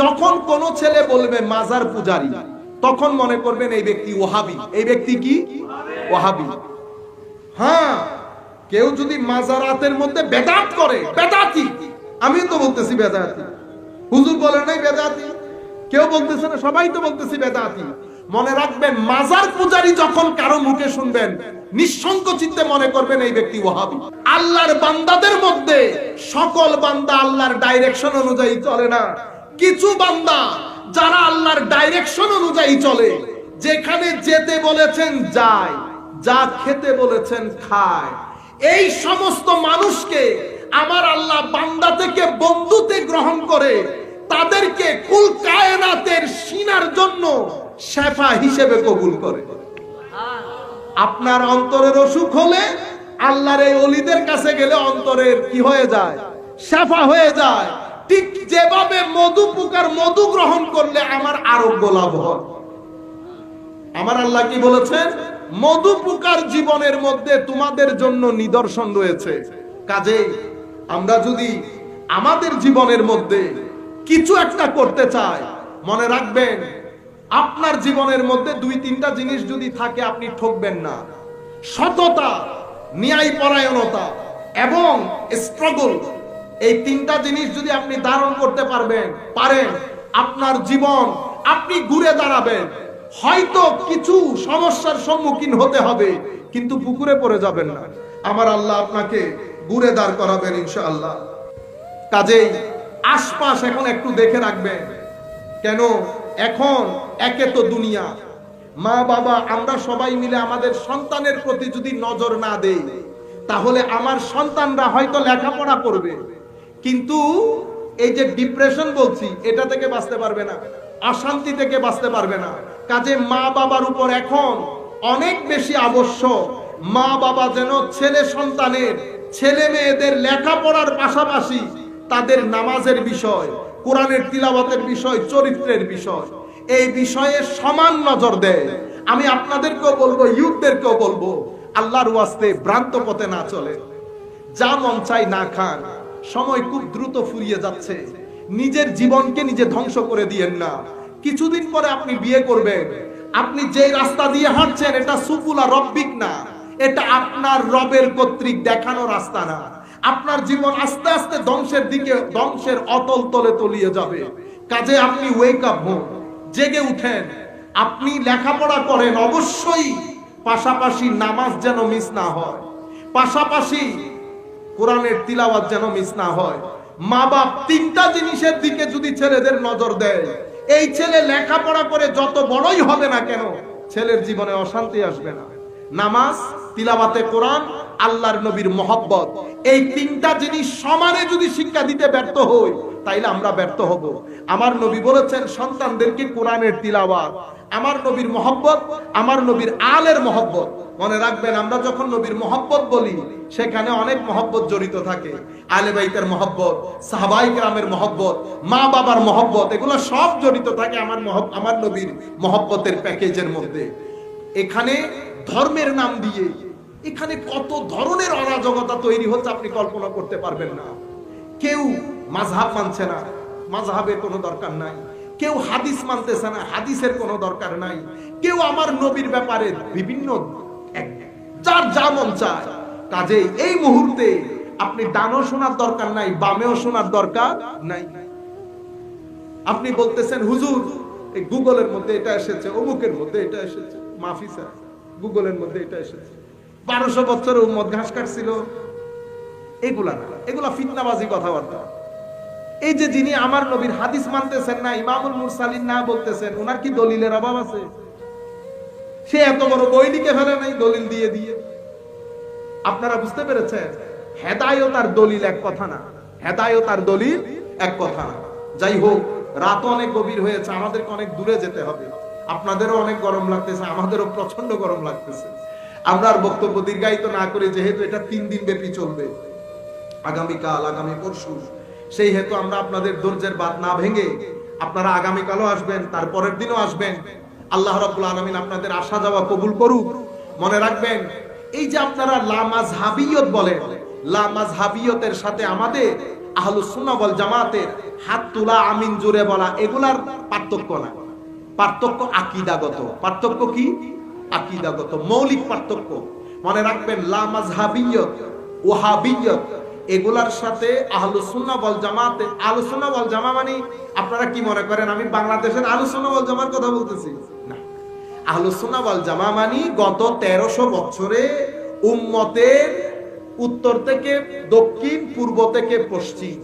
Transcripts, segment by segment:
যখন কোন ছেলে বলবে মাজার পূজারি, তখন মনে করবেন এই ব্যক্তি ওহাবি। এই ব্যক্তি কি? ওহাবি। হ্যাঁ, কেউ যদি মাজারাতের মধ্যে বেদাত করে, বেদাতি। আমি তো বলতেছি বেদাতি, হুজুর বলেন নাই বেদাতি, কেউ বলতেছে না, সবাই তো বলতেছি বেদাতি। মনে রাখবেন, মাজার পূজারি যখন কারো মুখে শুনবেন, নিঃসংকোচিতে মনে করবেন এই ব্যক্তি ওহাবি। আল্লাহর বান্দাদের মধ্যে সকল বান্দা আল্লাহর ডাইরেকশন অনুযায়ী চলে না। কিছু বান্দা যারা আল্লাহর ডাইরেকশন অনুযায়ী চলে, যেখানে যেতে বলেছেন যায়, যা খেতে বলেছেন খায়, এই সমস্ত মানুষকে আমার আল্লাহ বান্দা থেকে বন্ধুতে গ্রহণ করে তাদেরকে কুল কায়নাতের সিনার জন্য শেফা হিসেবে কবুল করে। আপনার অন্তরের অসুখ হলে আল্লাহর এই ওলিদের কাছে গেলে অন্তরের কি হয়ে যায়? শেফা হয়ে যায়। ঠিক যেভাবে মধু পোকার মধু গ্রহণ করলে আমার আরোগ্য লাভ হয়। আমার আল্লাহ কি বলেছেন? মধু পোকার জীবনের মধ্যে তোমাদের জন্য নিদর্শন রয়েছে। কাজেই আমরা যদি আমাদের জীবনের মধ্যে কিছু একটা করতে চাই, মনে রাখবেন আপনার জীবনের মধ্যে 2-3টা জিনিস যদি থাকে, আপনি ঠকবেন না। সততা, ন্যায়পরায়ণতা এবং স্ট্রাগল, এই 3টা জিনিস যদি আপনি ধারণ করতে পারেন, আপনার জীবন আপনি ঘুরে দাঁড়াবেন। হয়তো কিছু সমস্যার সম্মুখীন হতে হবে, কিন্তু পুকুরে পড়ে যাবেন না। আমার আল্লাহ আপনাকে ঘুরে দাঁড় করাবেন ইনশাআল্লাহ। কাজেই আশপাশ এখন একটু দেখে রাখবেন। কেন? এখন একে তো দুনিয়া, মা বাবা আমরা সবাই মিলে আমাদের সন্তানের প্রতি যদি নজর না দেই, তাহলে আমার সন্তানরা হয়তো লেখাপড়া করবে, কিন্তু এই যে ডিপ্রেশন বলছি, এটা থেকে বাঁচতে পারবে না, অশান্তি থেকে বাঁচতে পারবে না। কাজে মা বাবার উপর এখন অনেক বেশি আবশ্যক, মা বাবা যেন ছেলে মেয়েদের লেখাপড়ার পাশাপাশি তাদের নামাজের বিষয়, কোরআনের তিলাওয়াতের বিষয়, চরিত্রের বিষয়, এই বিষয়ে সমান নজর দেয়। আমি আপনাদেরকেও বলবো, ইউথদেরকেও বলবো, আল্লাহর ওয়াস্তে ভ্রান্ত পথে না চলে, যা মন চাই না খান। সময় খুব দ্রুত ফুরিয়ে যাচ্ছে, নিজের জীবনকে নিজে ধ্বংস করে দিয়েন না। কিছুদিন পরে আপনি বিয়ে করবেন, আপনি যে রাস্তা দিয়ে হাঁটছেন এটা সুফুলা রব্বিক না, এটা আপনার রবের কর্তৃক দেখানো রাস্তা না। আপনার জীবন আস্তে আস্তে ধ্বংসের দিকে, ধ্বংসের অতল তলে তলিয়ে যাবে। কাজে আপনি ওয়েক আপ হন, জেগে উঠেন, আপনি লেখাপড়া করেন, অবশ্যই পাশাপাশি নামাজ যেন মিস না হয়, পাশাপাশি কোরআনের তিলাওয়াত যেন মিস না হয়। মা বাপ 3টা জিনিসের দিকে যদি ছেলেদের নজর দেয়, এই ছেলে লেখাপড়া করে যত বড়ই হবে না কেন, ছেলের জীবনে অশান্তি আসবে না। নামাজ, তিলাওয়াতে কোরআন, আল্লাহর নবীর মহব্বত, এই 3টা জিনিস সমানে যদি শিক্ষা দিতে ব্যর্থ হই, তাইলে আমরা ব্যর্থ হব। আমার নবী বলেছেন সন্তানদেরকে কোরআনের তিলাওয়াত, আমার নবীর মহব্বত, আমার নবীর আলের মহব্বত। মনে রাখবেন, আমরা যখন নবীর মহব্বত বলি, সেখানে অনেক মহব্বত জড়িত থাকে। আলে বাইতের মহব্বত, সাহাবায়ে কেরামের মহব্বত, মা বাবার মহব্বত, এগুলো সব জড়িত থাকে আমার নবীর মহব্বতের প্যাকেজের মধ্যে। এখানে ধর্মের নাম দিয়ে এখানে কত ধরনের অরাজকতা তৈরি হচ্ছে, আপনি কল্পনা করতে পারবেন না। কেউ মাযহাব মানছে না, মাযহাবের কোনো দরকার নাই। কেউ হাদিস মানতেছে না, হাদিসের কোনো দরকার নাই। কেউ আমার নবীর ব্যাপারে বিভিন্ন, যার যা মন চায়। কাজেই এই মুহূর্তে আপনি ডানও শোনার দরকার নাই, বামেও শোনার দরকার নাই। আপনি বলতেছেন হুজুর এই গুগলের মধ্যে এটা এসেছে, অমুকের মধ্যে এটা এসেছে, মাফি স্যার, গুগলের মধ্যে এটা এসেছে, 1200 বছরে উম্মত ঘাস কাটছিল, এগুলা না, এগুলা ফিতনাবাজি কথাবার্তা। এই যে যিনি আমার নবীর হাদিস মানতেছেন না, ইমামুল মুরসালিন না বলতেছেন, ওনার কি দলিলের অভাব আছে? সে এত বড় বই লিখে ফেলে নাই দলিল দিয়ে দিয়ে। আপনারা বুঝতে পেরেছেন? হেদায়েত আর দলিল এক কথা না, হেদায়েত আর দলিল এক কথা না। যাই হোক, রাত অনেক গভীর হয়েছে, আমাদেরকে অনেক দূরে যেতে হবে। আপনাদেরও অনেক গরম লাগতেছে, আমাদেরও প্রচন্ড গরম লাগতেছে। আমরা আর বক্তব্য দীর্ঘায়িত না করে, যেহেতু এটা 3 দিন ব্যাপী চলবে, আগামীকাল, আগামী পরশু, সেই হেতু আমরা আপনাদের ধৈর্যের বাঁধ না ভেঙে, আপনারা আগামীকালও আসবেন, তারপরের দিনও আসবেন। আল্লাহ রাব্বুল আলামিন আপনাদের আসা যাওয়া কবুল করুক। মনে রাখবেন, এই যে আপনারা লা মাযহাবিয়ত বলেন, লা মাযহাবিয়তের সাথে আমাদের আহলুস সুন্নাহ ওয়াল জামাতের হাত তোলা, আমিন জোরে বলা, এগুলার পার্থক্য না। পার্থক্য আকীদাগত। পার্থক্য কি? আকীদাগত, মৌলিক পার্থক্য। মনে রাখবেন, লা মাযহাবিয়্যত, ওয়াহাবিয়্যত এগুলার সাথে আহলুস সুন্নাহ ওয়াল জামাতে, আহলুস সুন্নাহ ওয়াল জামা মানে আপনারা কি মনে করেন আমি বাংলাদেশের আহলুস সুন্নাহ ওয়াল জামার কথা বলতেছি? না। আহলুস সুন্নাহ ওয়াল জামা মানে গত 1300 বছরে উম্মতের উত্তর থেকে দক্ষিণ, পূর্ব থেকে পশ্চিম,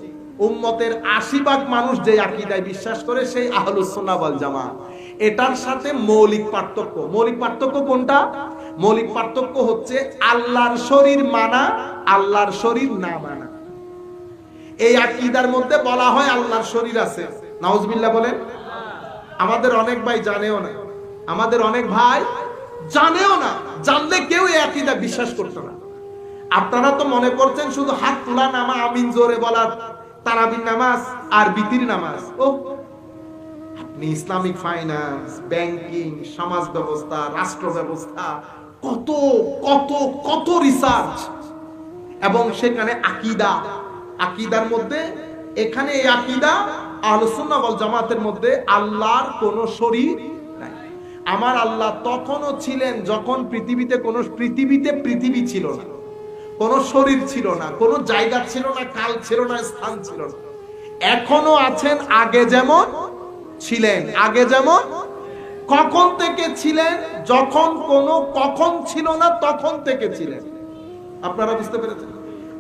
উম্মতের 80% মানুষ যে আকীদায় বিশ্বাস করে সেই আহলুস সুন্নাহ ওয়াল জামা। এটার সাথে মৌলিক পার্থক্য। মৌলিক পার্থক্য কোনটা? মৌলিক পার্থক্য হচ্ছে আল্লাহর শরীর মানা, আল্লাহর শরীর না মানা। এই আকীদার মধ্যে বলা হয় আল্লাহর শরীর আছে, নাউজুবিল্লাহ বলেন। আমাদের অনেক ভাই জানেও না, আমাদের অনেক ভাই জানেও না, জানলে কেউ এই আকীদা বিশ্বাস করতো না। আপনারা তো মনে করছেন শুধু হাত তোলা, নামা, আমিন জোরে বলা, তারাবির নামাজ আর বিতির নামাজ। ও, আপনি ইসলামিক ফাইন্যান্স, ব্যাংকিং, সমাজ ব্যবস্থা, রাষ্ট্র ব্যবস্থা, কত কত কত রিসার্চ, এবং সেখানে আকীদা, আকীদার মধ্যে এখানে এই আকীদা আহলুস সুন্নাহ ওয়াল জামাতের মধ্যে আল্লাহর কোনো শরীক নাই। আমার আল্লাহ তখনও ছিলেন যখন পৃথিবীতে পৃথিবী ছিল না, কোনো শরীর ছিল না, কোনো জায়গা ছিল না, কাল ছিল না, স্থান ছিল না। এখনো আছেন আগে যেমন ছিলেন। আগে যেমন কখন থেকে ছিলেন? যখন কোনো কখন ছিল না, তখন থেকে ছিলেন। আপনারা বুঝতে পেরেছেন?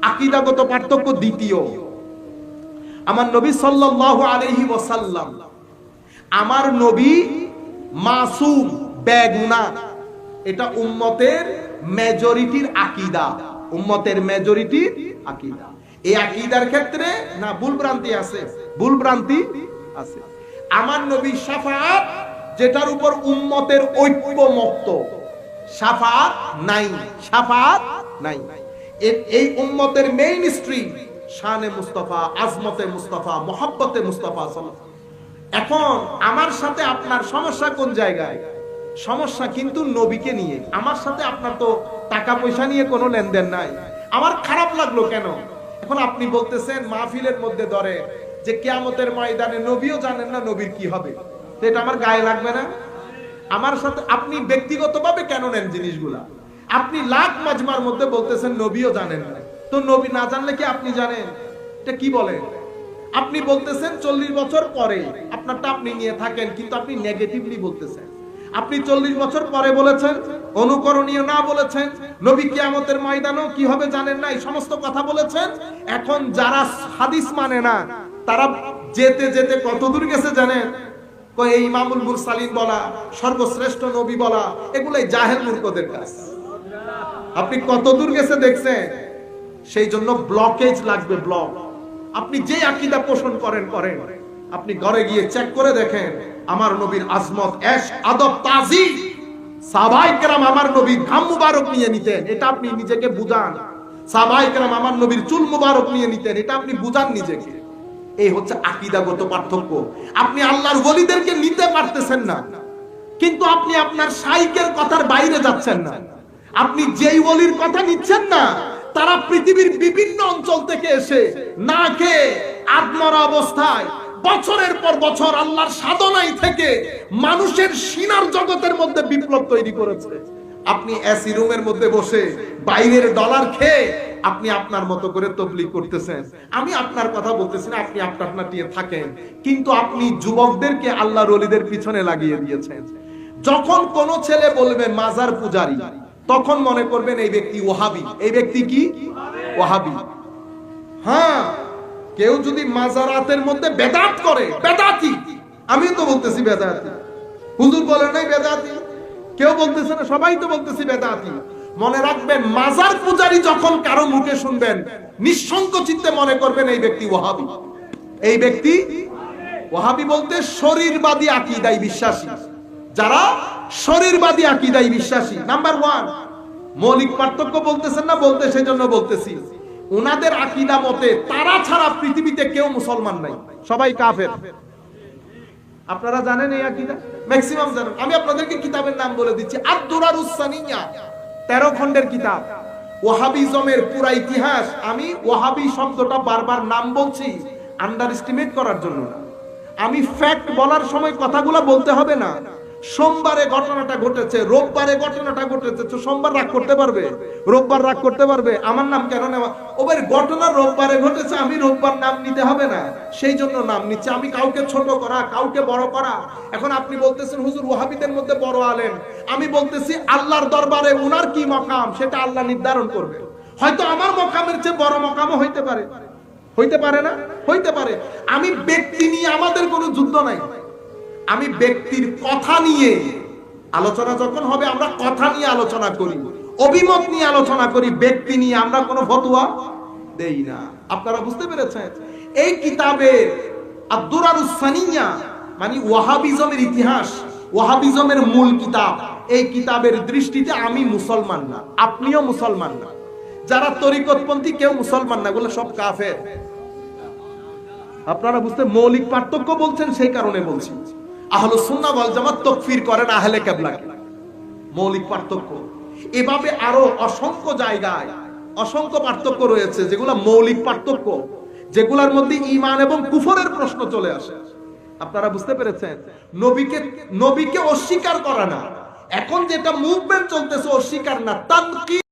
আকীদাগত পার্থক্য দ্বিতীয়। আমার নবী সাল্লাল্লাহু আলাইহি ওয়াসাল্লাম, আমার নবী মাসুম, বেগুনাহ। এটা উম্মতের মেজরিটির আকীদা, উম্মতের মেজরিটির আকীদা। এই আকীদার ক্ষেত্রে না ভুল ভ্রান্তি আছে, ভুল ভ্রান্তি আছে। আমার নবী শাফাআত, যেটার উপর উম্মতের ঐক্যমত্য, শাফাআত নাই, শাফাআত নাই। এই উম্মতের মেইন স্ট্রিম শানে মুস্তাফা, আজমতে মুস্তাফা, মুহাব্বতে মুস্তাফা। এখন আমার সাথে আপনার সমস্যা কোন জায়গায়? সমস্যা কিন্তু নবীকে নিয়ে। আমার সাথে আপনার তো টাকা পয়সা নিয়ে কোনো লেনদেন নাই। আমার খারাপ লাগলো কেন? এখন আপনি বলতেছেন মাহফিলের মধ্যে ধরে যে কিয়ামতের ময়দানে নবীও জানেন না নবীর কি হবে, তো এটা আমার গায়ে লাগবে না? আমার সাথে আপনি ব্যক্তিগতভাবে কেন নেন জিনিসগুলা? আপনি লাখ মাজমার মধ্যে বলতেছেন নবীও জানেন না, তো নবী না জানলে কি আপনি জানেন? এটা কি বলেন? আপনি বলতেছেন 40 বছর পরে, আপনারটা আপনি নিয়ে থাকেন, কিন্তু আপনি নেগেটিভলি বলতেছেন। আপনি 40 বছর পরে বলেছেন, অনুকরণীয় না বলেছেন, নবী কিয়ামতের ময়দানেও কি হবে জানেন না, এই সমস্ত কথা বলেছেন। এখন যারা হাদিস মানে না, তারা যেতে যেতে কত দূর গেছে জানেন? এই ইমামুল মুরসালিন বলা, সর্বশ্রেষ্ঠ নবী বলা, এগুলাই জাহেল মূর্খদের কাজ। আপনি কত দূর গেছে দেখছেন? সেই জন্য ব্লকেজ লাগবে, ব্লক। আপনি যে আকীদা পোষণ করেন, আপনি ঘরে গিয়ে চেক করে দেখেন আমার নবীর আজমত, এশ, আদব, তাজিম। সাহাবায়ে কেরাম আমার নবীর ঘাম মুবারক নিয়ে নিতেন, এটা আপনি নিজেকে বুঝান। সাহাবায়ে কেরাম আমার নবীর চুল মুবারক নিয়ে নিতেন, এটা আপনি বুঝান নিজেকে। এই হচ্ছে আকীদাগত পার্থক্য। আপনি আল্লাহর ওলিদেরকে নিতে পারতেছেন না, কিন্তু আপনি আপনার শাইখের কথার বাইরে যাচ্ছেন না। আপনি যেই ওলির কথা নিচ্ছেন না, তারা পৃথিবীর বিভিন্ন অঞ্চল থেকে এসে না খেয়ে আত্মরা অবস্থায় বছরের পর বছর আল্লাহর সাধনায় থেকে মানুষের সিনার জগতের মধ্যে বিপ্লব তৈরি করেছে। আপনি এসি রুমের মধ্যে বসে বাইরের ডলার খেয়ে আপনি আপনার মতো করে তাবলীগ করতেছেন। আমি আপনার কথা বলতেছি না, আপনি আপনার নিয়ে থাকেন, কিন্তু আপনি যুবকদেরকে আল্লাহর ওলিদের পিছনে লাগিয়ে দিয়েছেন। যখন কোন ছেলে বলবে মাজার পূজারী, তখন মনে করবেন এই ব্যক্তি ওয়াহাবি। এই ব্যক্তি কি? ওয়াহাবি। হ্যাঁ, কেউ যদি মাজারাতের মধ্যে বেদাত করে, বেদাতি। আমি তো বলতেছি বেদাতি, হুজুর বলেন নাই বেদাতি, কেউ বলতেছে না, সবাই তো বলতেছি বেদাতি। মনে রাখবেন, মাজার পূজারী যখন কারো মুখে শুনবেন, নিঃসংকোচিতে মনে করবেন এই ব্যক্তি ওয়াহাবি। এই ব্যক্তি ওয়াহাবি বলতে শরীরবাদী আকীদায় বিশ্বাসী। যারা শরীরবাদী আকীদায় বিশ্বাসী, নাম্বার 1। মৌলিক পার্থক্য বলতেছেন না, বলতে সেজন্য বলতেছি। ওনাদের আকীদা মতে তারা ছাড়া পৃথিবীতে কেউ মুসলমান নাই, সবাই কাফের। আপনারা জানেন এই আকীদা? ম্যাক্সিমাম জানেন। আমি আপনাদেরকে কিতাবের নাম বলে দিচ্ছি। আদ-দুরারুস সানিয়া, 13 খণ্ডের কিতাব। ওয়াহাবিজমের পুরা ইতিহাস, আমি ওয়াহাবি শব্দটা বারবার নাম বলছি আন্ডার এস্টিমেট করার জন্য না, আমি ফ্যাক্ট বলার সময় কথাগুলো বলতে হবে না। সোমবারে ঘটনাটা ঘটেছে, রোববারে ঘটনাটা ঘটেছে, তো সোমবার রাগ করতে পারবে, রোববার রাগ করতে পারবে, আমার নাম কেন নেওয়া? ওদের ঘটনা রোববারে ঘটেছে, আমি রোববার নাম নিতে হবে না, সেই জন্য নাম নিচ্ছে। আমি কাউকে ছোট করা, কাউকে বড় করা। এখন আপনি বলতেছেন হুজুর ওয়াহাবিদের মধ্যে বড় আলেম, আমি বলতেছি আল্লাহর দরবারে উনার কি মকাম সেটা আল্লাহ নির্ধারণ করবে। হয়তো আমার মকামের চেয়ে বড় মকামও হইতে পারে, হইতে পারে না? হইতে পারে। আমি ব্যক্তি নিয়ে আমাদের কোনো যুদ্ধ নাই, আমি ব্যক্তির কথা নিয়ে আলোচনা যখন হবে আমরা কথা নিয়ে আলোচনা করি, অভিমত নিয়ে আলোচনা করি, ব্যক্তি নিয়ে আমরা কোনো ফতোয়া দেই না। আপনারা বুঝতে পেরেছেন? এই কিতাবের আদ-দুরারুস সানিয়া মানে ওয়াহাবিজমের ইতিহাস, ওয়াহাবিজমের মূল কিতাব, এই কিতাবের দৃষ্টিতে আমি মুসলমান না, আপনিও মুসলমান না, যারা তরিকতপন্থী কেউ মুসলমান না, এগুলো সব কাফের। আপনারা বুঝতে, মৌলিক পার্থক্য বলছেন সেই কারণে বলছি। আহলুস সুন্নাহ ওয়াল জামাত তাকফির করেন আহলে কিবলাকে, মৌলিক পার্থক্য। এভাবে আরো অসংখ্য জায়গায় অসংখ্য পার্থক্য রয়েছে যেগুলো মৌলিক পার্থক্য, যেগুলোর মধ্যে ঈমান এবং কুফরের প্রশ্ন চলে আসে। আপনারা বুঝতে পেরেছেন? নবীকে অস্বীকার করা না, এখন যেটা মুভমেন্ট চলতেছে অস্বীকার না, তানকির